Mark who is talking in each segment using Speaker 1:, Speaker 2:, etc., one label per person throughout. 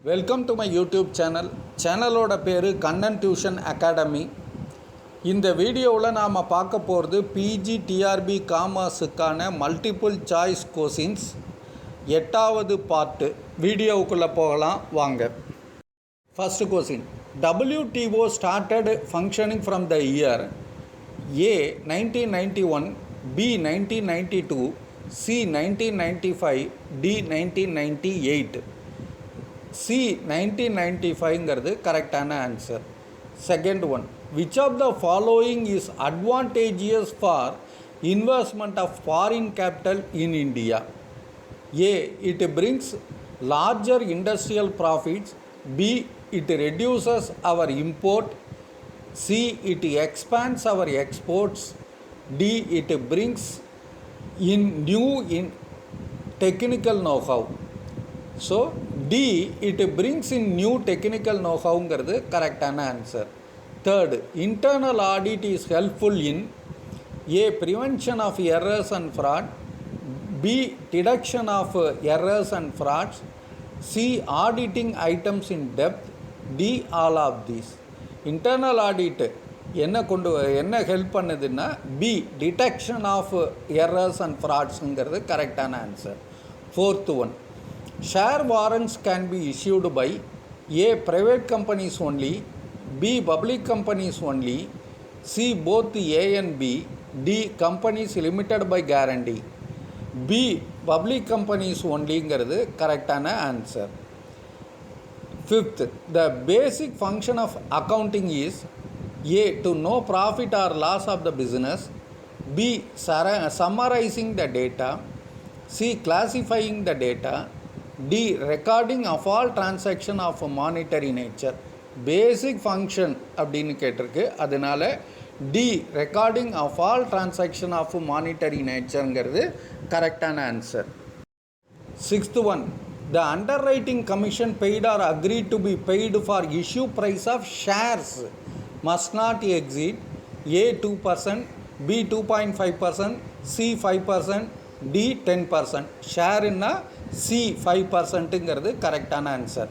Speaker 1: Welcome to my YouTube சேனலோட பேர் Kannan tuition academy. இந்த வீடியோவில் நாம் பார்க்க போகிறது பிஜி டிஆர்பி காமர்ஸுக்கான மல்டிபிள் சாய்ஸ் கொஷின்ஸ் 8வது பார்ட்டு. வீடியோவுக்குள்ளே போகலாம் வாங்க. First question, WTO started functioning from the year A 1991, B 1992, C 1995, D 1998. C 1995ங்கிறது கரெக்டான answer. Second one, which of the following is advantageous for investment of foreign capital in India? A, it brings larger industrial profits. B, it reduces our import. C, it expands our exports. D, it brings in technical know how. So D, it brings in new technical நோ-ஹவ்ங்கிறது கரெக்டான answer. Third, internal audit is helpful in A, prevention of errors and fraud. B, detection of errors and frauds. C, auditing items in depth. D, all of these. Internal audit என்ன help பண்ணுதுன்னா B, detection of errors and ஃப்ராட்ஸுங்கிறது கரெக்டான answer. Fourth one, share warrants can be issued by A, private companies only. B, public companies only. C, both A and B. D, companies limited by guarantee. B, public companies onlyங்கிறது கரெக்டான answer. Fifth, the basic function of accounting is A, to know profit or loss of the business. B, summarizing the data. C, classifying the data. D, recording of all transaction of monetary nature. Basic function அப்படின்னு கேட்டிருக்கு, அதனால D, recording of all transaction of monetary நேச்சருங்கிறது கரெக்டான answer. Sixth one, the underwriting commission paid or agree to be paid for issue price of shares must not exceed A 2%, B 2.5%, C 5%, D 10%. ஷேருன்னா C 5%ங்கிறது கரெக்டான answer.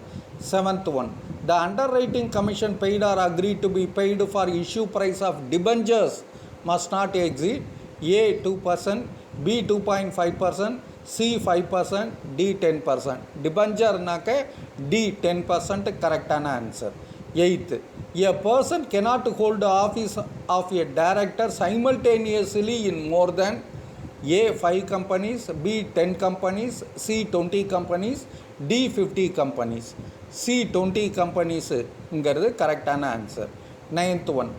Speaker 1: Seventh one, the underwriting commission paid or agree to be paid for issue price of debentures must not exceed A 2%, B 2.5%, C 5%, D 10%. டிபெஞ்சர்னாக்க D 10% கரெக்டான answer. Eighth, a person cannot hold the office of a director simultaneously in more than A 5 companies, B 10 companies, C 20 companies, D 50 companies. C 20 companiesங்கிறது கரெக்டான answer. Ninth one,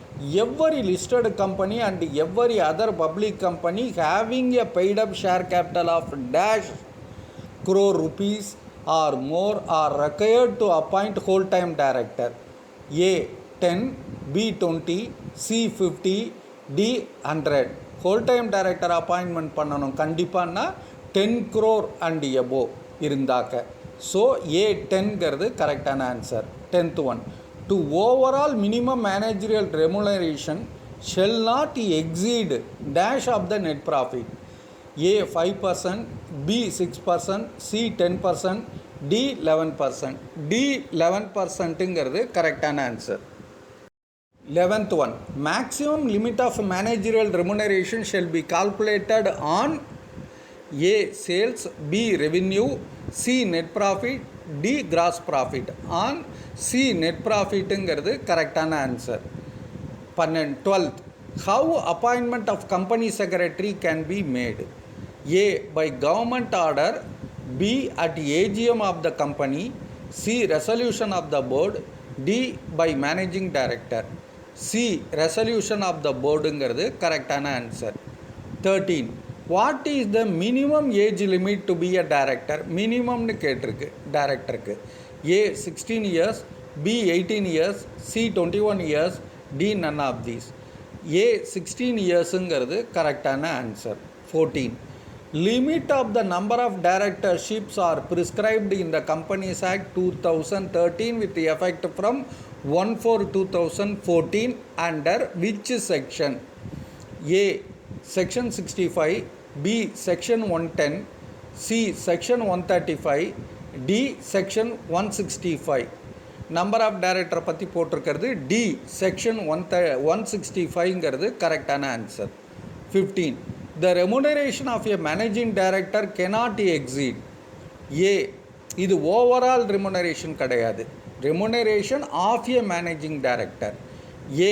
Speaker 1: every listed company and every other public company having a paid up share capital of dash crore rupees or more are required to appoint whole time director. A 10, B 20, C 50, D 100. Whole time director appointment பண்ணணும் கண்டிப்பான்னா 10 crore and எபோ இருந்தாக்க. So A 10ங்கிறது கரெக்டான ஆன்சர். Tenth one, to overall minimum managerial remuneration shall not exceed dash of the net profit. A 5%, B 6%, C 10%, D 11%. D 11%ங்கிறது கரெக்டான answer. 11th one, maximum limit of managerial remuneration shall be calculated on A, sales, B, revenue, C, net profit, D, gross profit. On C, net profitங்கிறது கரெக்டான answer. 12th, how appointment of company secretary can be made? A, by government order. B, at AGM of the company. C, resolution of the board. D, by managing director. C, resolution of the போர்டுங்கிறது கரெக்டான answer. 13, what is the minimum age limit to be a director? மினிமம்னு கேட்டிருக்கு டைரக்டருக்கு. A 16 years, B 18 years, C 21 years, D none of these. A 16 இயர்ஸுங்கிறது கரெக்டான answer. 14, limit of the number of directorships are prescribed in the companies act 2013 with effect from 1/4/2014 under which section? A, section 65, B, section 110, C, section 135, D section 165. Number of டைரக்டரை பற்றி போட்டிருக்கிறது D section 165ங்கிறது கரெக்டான answer. 15. The remuneration of a managing director cannot exceed A. இது overall remuneration கிடையாது. Remuneration of a managing director. A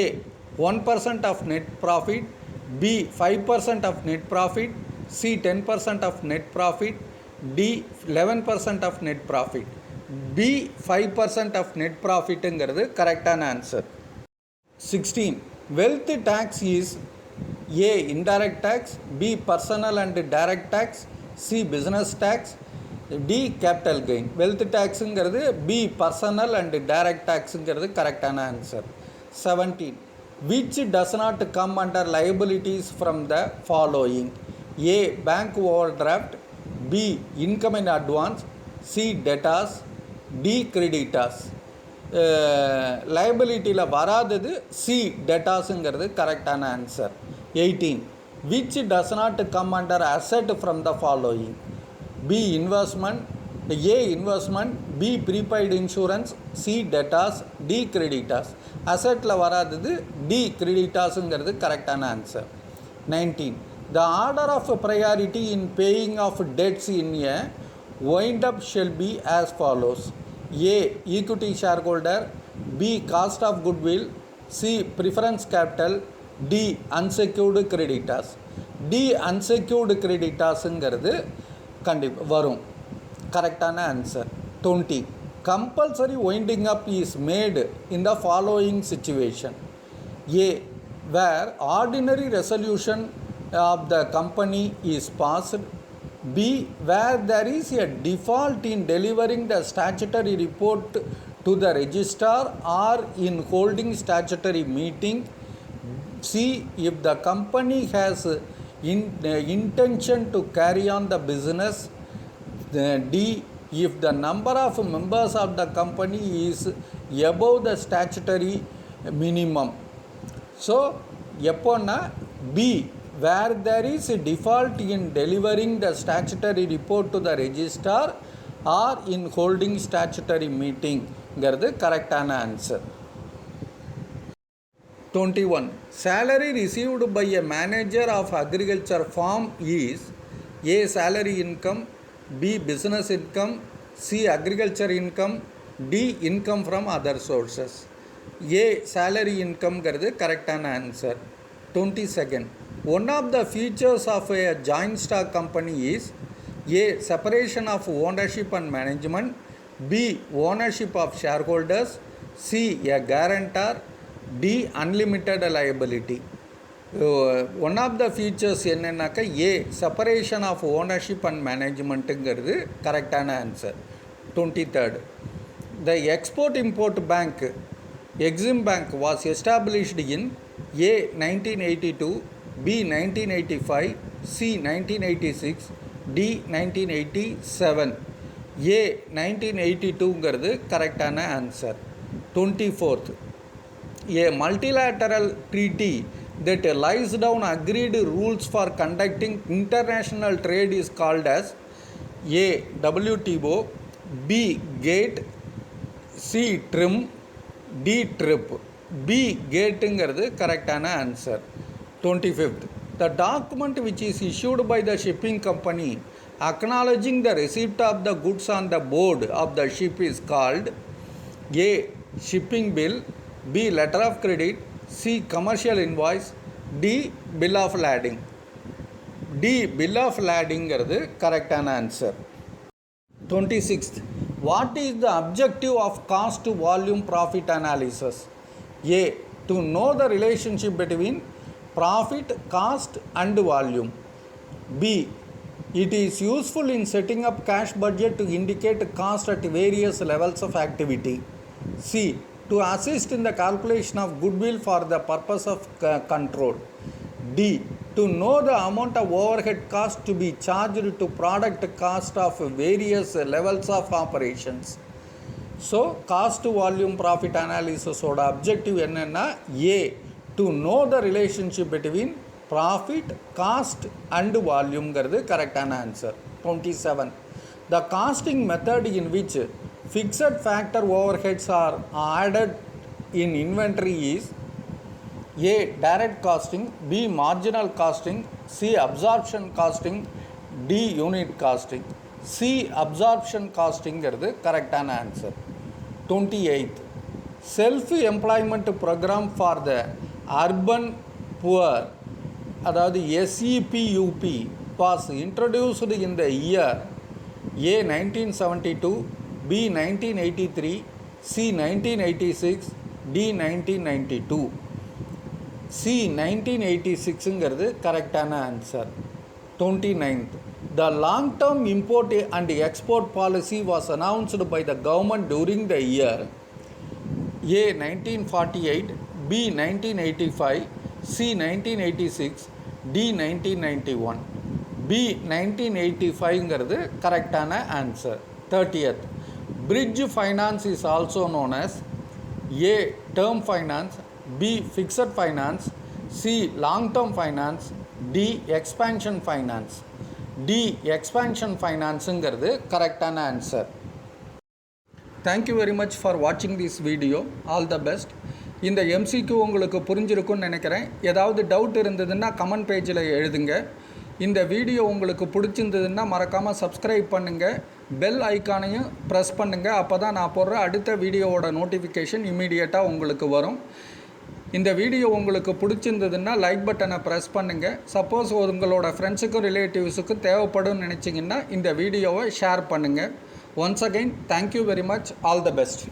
Speaker 1: 1% of net profit, B 5% of net profit, C 10% of net profit, D 11% of net profit. B 5% of net ப்ராஃபிட்டுங்கிறது கரெக்டான answer. 16. Wealth tax is a indirect tax, B personal and direct tax, C business tax, D capital gain. Wealth டேக்ஸுங்கிறது B personal and direct டேக்ஸுங்கிறது கரெக்டான answer. 17. Which does not come under liabilities from the following A bank overdraft, B income in advance, C debtors, D creditors. லைபிலிட்டியில் வராதது C டெட்டாஸுங்கிறது கரெக்டான answer. 18. Which does not come under asset from the following B investment, A investment, B prepaid insurance, C debtors, D creditors. அசெட்டில் வராதது D கிரெடிட்டாஸுங்கிறது கரெக்டான answer. 19. The order of priority in paying of debts in a wind up shall be as follows A equity shareholder, B cost of goodwill, C preference capital, D unsecured creditors. D unsecured creditorsங்கிறது வரும் கரெக்டான answer. 20. compulsory winding up is made in the following situation A where ordinary resolution of the company is passed, B where there is a default in delivering the statutory report to the registrar or in holding statutory meeting, C if the company has intention to carry on the business, D if the number of members of the company is above the statutory minimum. So எப்போன்னா B where there is a default in delivering the statutory report to the registrar or in holding statutory meeting ங்கிறது கரெக்டான answer. 21. Salary received by a manager of agriculture farm is A salary income, B business income, C agriculture income, D income from other sources. A salary incomeங்கிறது கரெக்டான answer. 22. One of the features of a joint stock company is A separation of ownership and management, B ownership of shareholders, C a guarantor, D unlimited liability. One of the features என்னன்னாக்கா A separation of ownership and managementங்கிறது கரெக்டான answer. 23. The Export Import Bank Exim Bank was established in A 1982, B 1985, C 1986, D 1987. A 1982ங்கிறது கரெக்டான answer. 24th. A multilateral treaty that lays down agreed rules for conducting international trade is called as A WTO, B GATT, C TRIM, D TRIP. B GATTங்கிறது கரெக்டான answer. 25th. The document which is issued by the shipping company acknowledging the receipt of the goods on the board of the ship is called A shipping bill, B letter of credit, C commercial invoice, D bill of lading. D bill of ladingங்கிறது கரெக்டான answer. 26th. What is the objective of cost to volume profit analysis? A to know the relationship between profit, cost and volume. B it is useful in setting up cash budget to indicate cost at various levels of activity. C to assist in the calculation of goodwill for the purpose of control. D to know the amount of overhead cost to be charged to product cost of various levels of operations. So cost to volume profit analysis oda objective enna A to know the relationship between profit, cost and volume ங்கிறது கரெக்டான answer. 27. The costing method in which fixed factor overheads are added in inventory is A. Direct costing, B. Marginal costing, C. Absorption costing, D. Unit costing. C. Absorption costing is the correct answer. 28th. Self-employment program for the urban poor, அதாவது SEPUP, was introduced in the year A. 1972, B. 1983, C. 1986, D. 1992. C. 1986 கரெக்டான answer. 29th. The long-term import and export policy was announced by the government during the year A. 1948, B. 1985, C. 1986, D. 1991. B. 1985 கரெக்டான answer. 30th. Bridge finance is also known as A. term finance, B. fixed finance, C. long-term finance, D. expansion finance. D. expansion financeங்கிறது கரெக்டான answer. Thank you very much for வாட்சிங் this video. All the best. இந்த MCQ உங்களுக்கு புரிஞ்சிருக்குன்னு நினைக்கிறேன். ஏதாவது doubt இருந்ததுன்னா comment பேஜில் எழுதுங்க. இந்த வீடியோ உங்களுக்கு பிடிச்சிருந்ததுன்னா மறக்காமல் சப்ஸ்கிரைப் பண்ணுங்கள், பெல் ஐக்கானையும் ப்ரெஸ் பண்ணுங்கள். அப்போ தான் நான் போடுற அடுத்த வீடியோவோட நோட்டிஃபிகேஷன் இம்மீடியட்டாக உங்களுக்கு வரும். இந்த வீடியோ உங்களுக்கு பிடிச்சிருந்ததுன்னா லைக் பட்டனை ப்ரெஸ் பண்ணுங்கள். சப்போஸ் உங்களோட ஃப்ரெண்ட்ஸுக்கும் ரிலேட்டிவ்ஸுக்கும் தேவைப்படும் நினச்சிங்கன்னா இந்த வீடியோவை ஷேர் பண்ணுங்கள். Once again thank you very much. All the best.